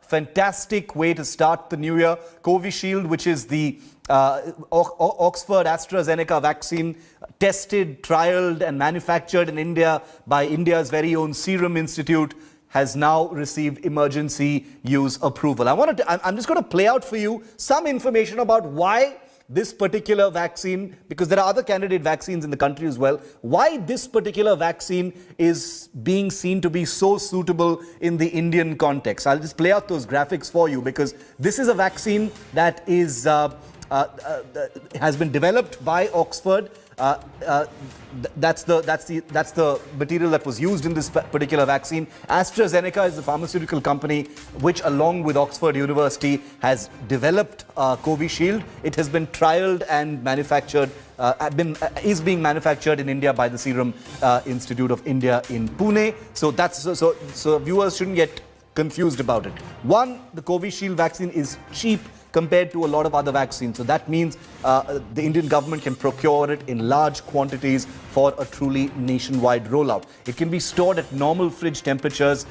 fantastic way to start the new year. Covishield, which is the Oxford AstraZeneca vaccine, tested, trialled and manufactured in India by India's very own Serum Institute, has now received emergency use approval. I'm just going to play out for you some information about why this particular vaccine, because there are other candidate vaccines in the country as well, why this particular vaccine is being seen to be so suitable in the Indian context. I'll just play out those graphics for you, because this is a vaccine that is has been developed by Oxford. That's the material that was used in this particular vaccine. AstraZeneca is the pharmaceutical company which, along with Oxford University, has developed Covishield. It has been trialled and manufactured, is being manufactured in India by the Serum Institute of India in Pune. So viewers shouldn't get confused about it. One, the Covishield vaccine is cheap compared to a lot of other vaccines. So that means the Indian government can procure it in large quantities for a truly nationwide rollout. It can be stored at normal fridge temperatures,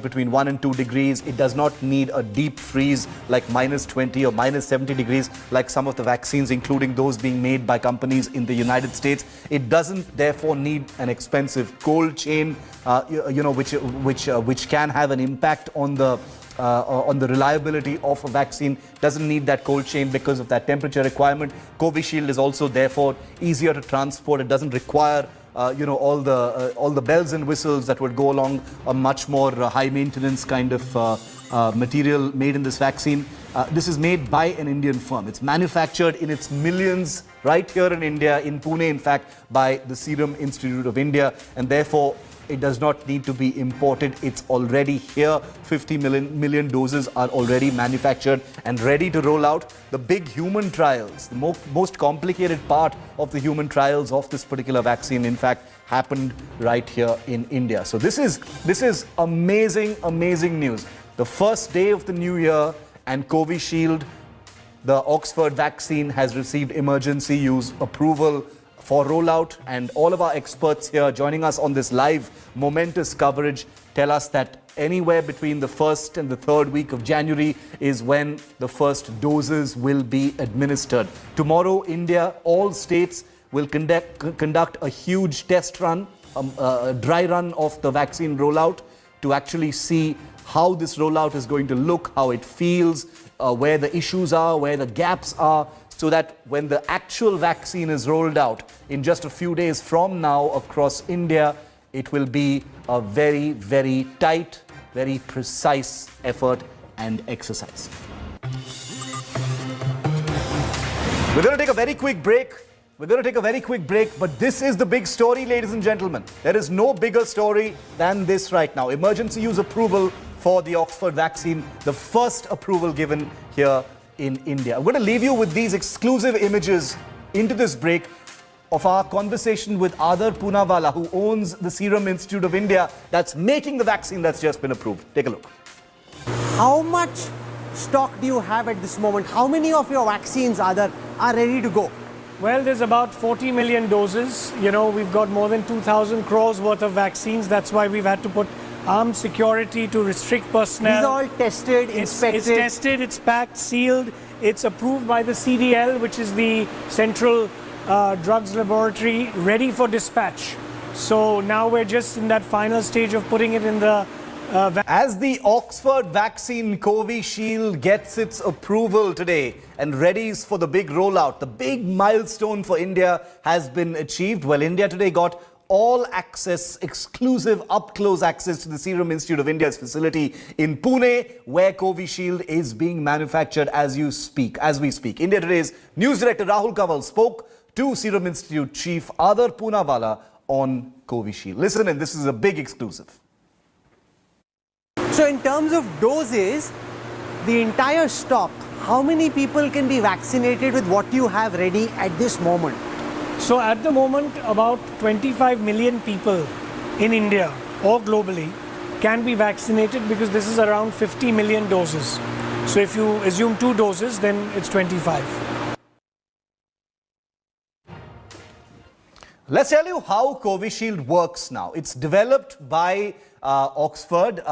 between 1 and 2 degrees. It does not need a deep freeze like -20 or -70 degrees like some of the vaccines, including those being made by companies in the United States. It doesn't therefore need an expensive cold chain, which can have an impact on the reliability of a vaccine. Doesn't need that cold chain because of that temperature requirement. Covishield is also therefore easier to transport. It doesn't require all the bells and whistles that would go along a much more high maintenance kind of material made in this vaccine. This is made by an Indian firm. It's manufactured in its millions right here in India, in Pune in fact, by the Serum Institute of India, and therefore it does not need to be imported. It's already here. 50 million doses are already manufactured and ready to roll out. The big human trials, the most complicated part of the human trials of this particular vaccine, in fact, happened right here in India. So this is amazing, amazing news. The first day of the new year, and Covishield, the Oxford vaccine, has received emergency use approval for rollout, and all of our experts here joining us on this live momentous coverage tell us that anywhere between the 1st and the 3rd week of January is when the first doses will be administered. Tomorrow, India, all states will conduct a huge test run, a dry run of the vaccine rollout to actually see how this rollout is going to look, how it feels, where the issues are, where the gaps are, so that when the actual vaccine is rolled out in just a few days from now across India, it will be a very, very tight, very precise effort and exercise. We're going to take a very quick break. But this is the big story, ladies and gentlemen. There is no bigger story than this right now. Emergency use approval for the Oxford vaccine, the first approval given here in India. I'm going to leave you with these exclusive images into this break of our conversation with Adar Poonawala, who owns the Serum Institute of India that's making the vaccine that's just been approved. Take a look. How much stock do you have at this moment? How many of your vaccines, Adar, are ready to go? Well, there's about 40 million doses. We've got more than 2,000 crores worth of vaccines. That's why we've had to put armed security to restrict personnel. These are all tested, inspected. It's tested, it's packed, sealed. It's approved by the CDL, which is the Central Drugs Laboratory, ready for dispatch. So now we're just in that final stage of putting it in the As the Oxford vaccine Covishield gets its approval today and readies for the big rollout, the big milestone for India has been achieved. Well, India today got all access, exclusive up-close access to the Serum Institute of India's facility in Pune, where Covishield is being manufactured as we speak. India Today's news director Rahul Kanwal spoke to Serum Institute chief Adar Poonawala on Covishield. Listen in, this is a big exclusive. So in terms of doses, the entire stock, how many people can be vaccinated with what you have ready at this moment? So at the moment, about 25 million people in India or globally can be vaccinated, because this is around 50 million doses. So if you assume 2 doses, then it's 25. Let's tell you how Covishield works now. It's developed by Oxford.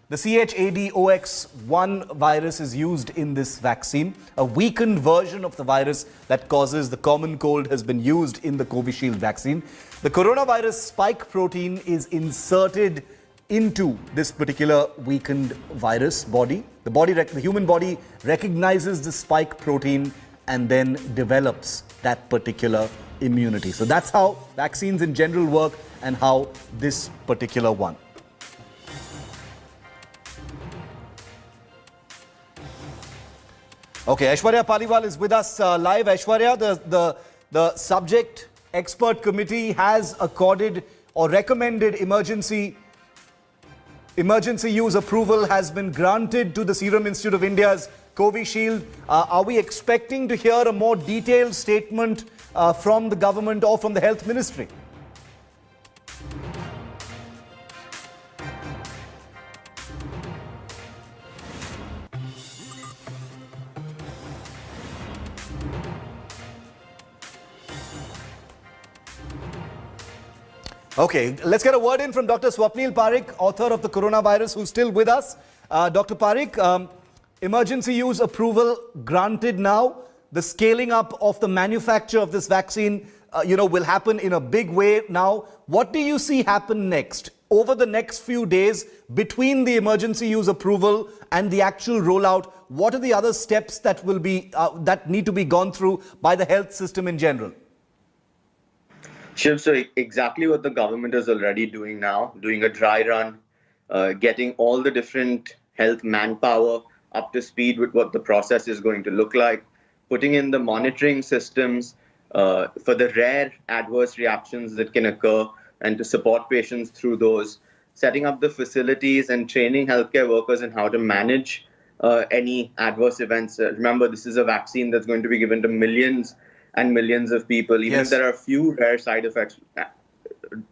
The CHAdOX1 virus is used in this vaccine. A weakened version of the virus that causes the common cold has been used in the Covishield vaccine. The coronavirus spike protein is inserted into this particular weakened virus body. The human body recognizes the spike protein and then develops that particular immunity. So that's how vaccines in general work and how this particular one. Okay, Aishwarya Paliwal is with us live. Aishwarya, the subject expert committee has accorded or recommended emergency use approval has been granted to the Serum Institute of India's Covishield. Are we expecting to hear a more detailed statement from the government or from the health ministry? Okay, let's get a word in from Dr. Swapnil Parekh, author of the coronavirus, who's still with us. Dr. Parekh, emergency use approval granted now. The scaling up of the manufacture of this vaccine, will happen in a big way now. What do you see happen next? Over the next few days, between the emergency use approval and the actual rollout, what are the other steps that will be that need to be gone through by the health system in general? Shiv, so exactly what the government is already doing now, doing a dry run, getting all the different health manpower up to speed with what the process is going to look like, putting in the monitoring systems for the rare adverse reactions that can occur and to support patients through those, setting up the facilities and training healthcare workers in how to manage any adverse events. Remember, this is a vaccine that's going to be given to millions and millions of people. Even if there are a few rare side effects,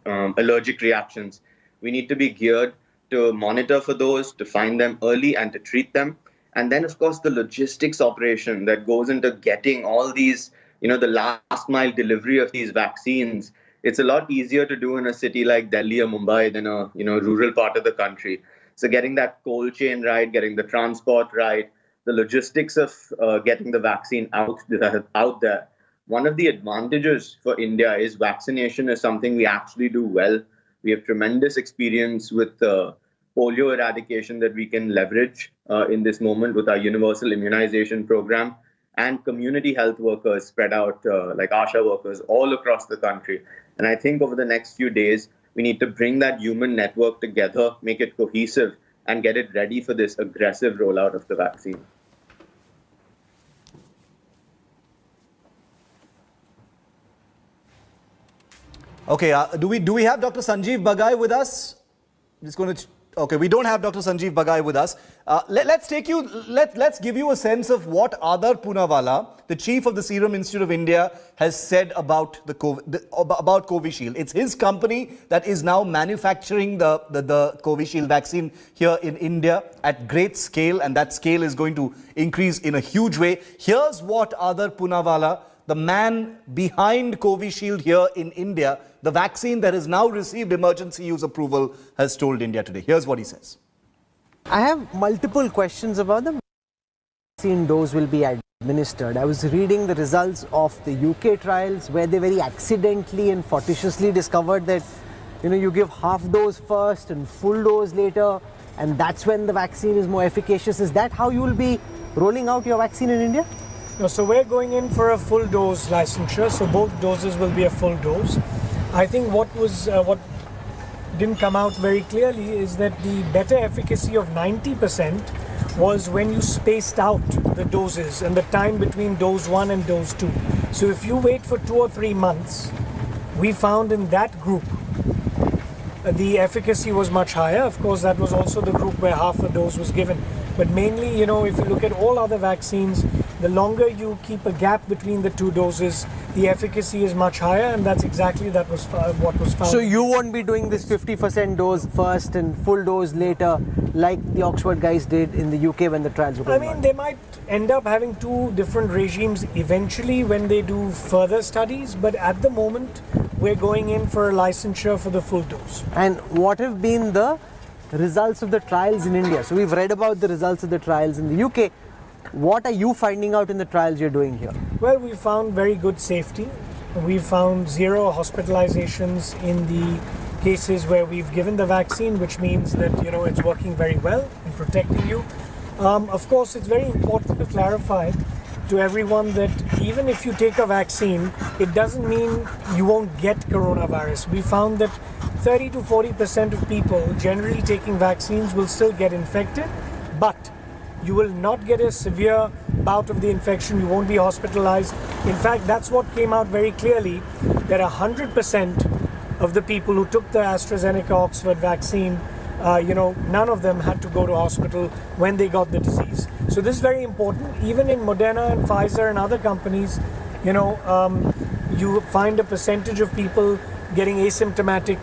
allergic reactions, we need to be geared to monitor for those, to find them early and to treat them. And then, of course, the logistics operation that goes into getting all these, the last mile delivery of these vaccines. It's a lot easier to do in a city like Delhi or Mumbai than a rural part of the country. So getting that cold chain right, getting the transport right, the logistics of getting the vaccine out there. One of the advantages for India is vaccination is something we actually do well. We have tremendous experience with polio eradication that we can leverage in this moment with our universal immunization program, and community health workers spread out like ASHA workers all across the country. And I think over the next few days, we need to bring that human network together, make it cohesive, and get it ready for this aggressive rollout of the vaccine. Okay, do we have Dr. Sanjeev Bagai with us? Okay, we don't have Dr. Sanjeev Bagai with us. Let's give you a sense of what Adar Poonawalla, the chief of the Serum Institute of India, has said about about Covishield. It's his company that is now manufacturing the Covishield vaccine here in India at great scale, and that scale is going to increase in a huge way. Here's what Adar Poonawalla, the man behind Covishield here in India, the vaccine that has now received emergency use approval, has told India today. Here's what he says. I have multiple questions about the vaccine dose will be administered. I was reading the results of the UK trials where they very accidentally and fortuitously discovered that you give half dose first and full dose later, and that's when the vaccine is more efficacious. Is that how you will be rolling out your vaccine in India? No, so we're going in for a full dose licensure, so both doses will be a full dose. I think what didn't come out very clearly is that the better efficacy of 90% was when you spaced out the doses and the time between dose 1 and dose 2. So if you wait for 2 or 3 months, we found in that group the efficacy was much higher. Of course, that was also the group where half a dose was given. But mainly, if you look at all other vaccines, the longer you keep a gap between the 2 doses, the efficacy is much higher, and that's exactly what was found. So you won't be doing this 50% dose first and full dose later, like the Oxford guys did in the UK when the trials were going on? They might end up having 2 different regimes eventually when they do further studies, but at the moment, we're going in for a licensure for the full dose. And what have been the results of the trials in India. So we've read about the results of the trials in the UK. What are you finding out in the trials you're doing here? Well, we found very good safety. We found 0 hospitalizations in the cases where we've given the vaccine, which means that it's working very well in protecting you. Of course, it's very important to clarify to everyone that even if you take a vaccine, it doesn't mean you won't get coronavirus. We found that 30 to 40% of people generally taking vaccines will still get infected, but you will not get a severe bout of the infection, you won't be hospitalized. In fact, that's what came out very clearly, that 100% of the people who took the AstraZeneca-Oxford vaccine, none of them had to go to hospital when they got the disease. So this is very important. Even in Moderna and Pfizer and other companies, you find a percentage of people getting asymptomatic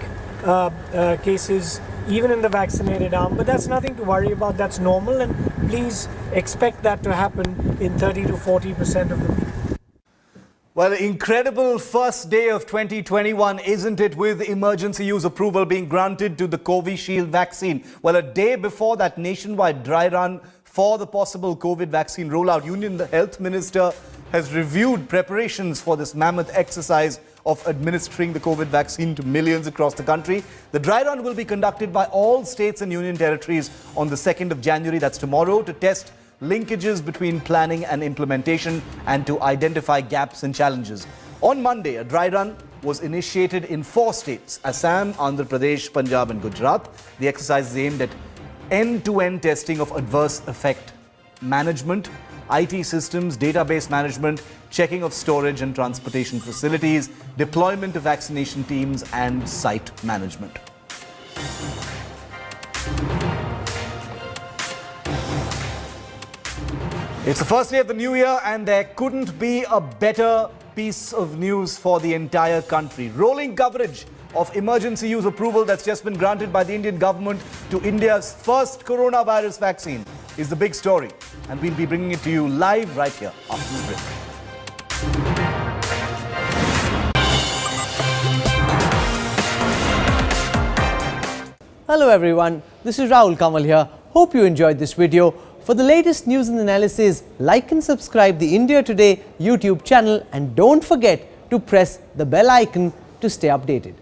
cases even in the vaccinated arm, but that's nothing to worry about. That's normal, and please expect that to happen in 30 to 40% of the people. Well, incredible first day of 2021, isn't it, with emergency use approval being granted to the Covishield vaccine? Well, a day before that nationwide dry run for the possible COVID vaccine rollout, Union Health Minister has reviewed preparations for this mammoth exercise of administering the COVID vaccine to millions across the country. The dry run will be conducted by all states and union territories on the 2nd of January, that's tomorrow, to test linkages between planning and implementation and to identify gaps and challenges. On Monday, a dry run was initiated in 4 states, Assam, Andhra Pradesh, Punjab and Gujarat. The exercise is aimed at end-to-end testing of adverse effect management, IT systems, database management, checking of storage and transportation facilities, deployment of vaccination teams and site management. It's the first day of the new year and there couldn't be a better piece of news for the entire country. Rolling coverage of emergency use approval that's just been granted by the Indian government to India's first coronavirus vaccine is the big story. And we'll be bringing it to you live right here after this break. Hello everyone, this is Rahul Kamal here. Hope you enjoyed this video. For the latest news and analysis, like and subscribe the India Today YouTube channel and don't forget to press the bell icon to stay updated.